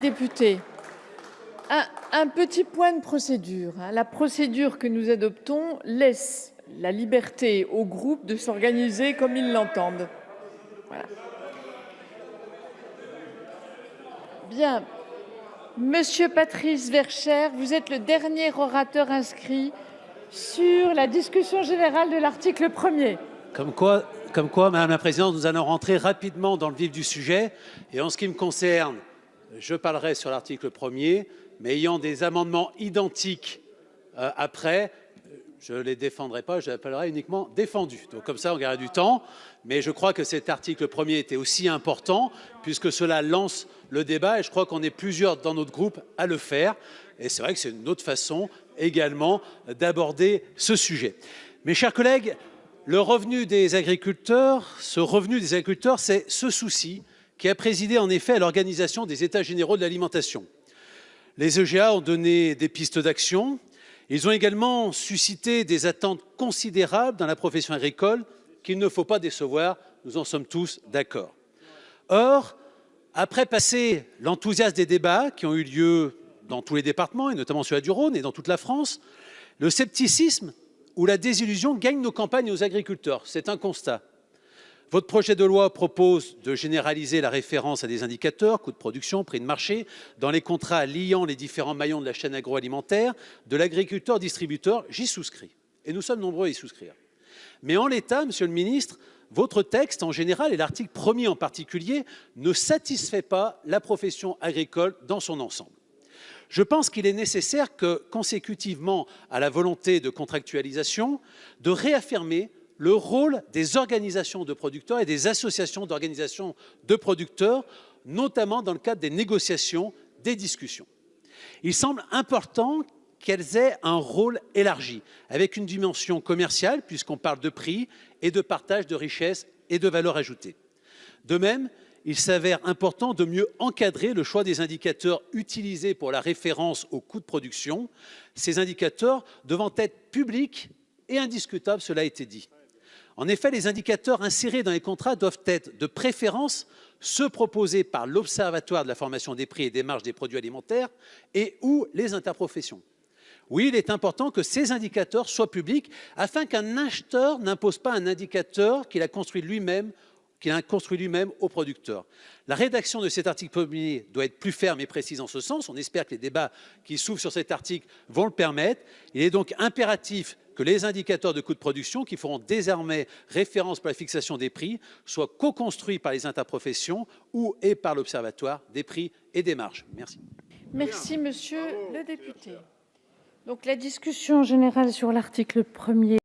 députés, un petit point de procédure. La procédure que nous adoptons laisse la liberté aux groupes de s'organiser comme ils l'entendent. Voilà. Bien. Monsieur Patrice Verchères, vous êtes le dernier orateur inscrit sur la discussion générale de l'article 1er. Comme quoi, Madame la Présidente, nous allons rentrer rapidement dans le vif du sujet. Et en ce qui me concerne, je parlerai sur l'article 1er, mais ayant des amendements identiques après, je ne les défendrai pas, je l'appellerai uniquement défendu. Donc comme ça, on gagnera du temps. Mais je crois que cet article 1er était aussi important, puisque cela lance le débat, et je crois qu'on est plusieurs dans notre groupe à le faire. Et c'est vrai que c'est une autre façon également d'aborder ce sujet. Mes chers collègues, le revenu des agriculteurs, c'est ce souci qui a présidé en effet à l'organisation des États généraux de l'alimentation. Les EGA ont donné des pistes d'action. Ils ont également suscité des attentes considérables dans la profession agricole qu'il ne faut pas décevoir. Nous en sommes tous d'accord. Or, après passer l'enthousiasme des débats qui ont eu lieu dans tous les départements, et notamment celui du Rhône et dans toute la France, le scepticisme ou la désillusion gagne nos campagnes aux agriculteurs. C'est un constat. Votre projet de loi propose de généraliser la référence à des indicateurs, coûts de production, prix de marché, dans les contrats liant les différents maillons de la chaîne agroalimentaire, de l'agriculteur au distributeur. J'y souscris. Et nous sommes nombreux à y souscrire. Mais en l'état, Monsieur le Ministre, votre texte en général et l'article 1er en particulier ne satisfait pas la profession agricole dans son ensemble. Je pense qu'il est nécessaire que, consécutivement à la volonté de contractualisation, de réaffirmer le rôle des organisations de producteurs et des associations d'organisations de producteurs, notamment dans le cadre des négociations, des discussions. Il semble important qu'elles aient un rôle élargi, avec une dimension commerciale, puisqu'on parle de prix et de partage de richesses et de valeur ajoutée. De même, il s'avère important de mieux encadrer le choix des indicateurs utilisés pour la référence au coût de production, ces indicateurs devant être publics et indiscutables, cela a été dit. En effet, les indicateurs insérés dans les contrats doivent être de préférence ceux proposés par l'Observatoire de la formation des prix et des marges des produits alimentaires et ou les interprofessions. Oui, il est important que ces indicateurs soient publics afin qu'un acheteur n'impose pas un indicateur qu'il a construit lui-même au producteur. La rédaction de cet article 1er doit être plus ferme et précise en ce sens. On espère que les débats qui s'ouvrent sur cet article vont le permettre. Il est donc impératif que les indicateurs de coûts de production qui feront désormais référence pour la fixation des prix soient co-construits par les interprofessions ou et par l'Observatoire des prix et des marges. Merci. Merci, monsieur le député. Donc la discussion générale sur l'article 1er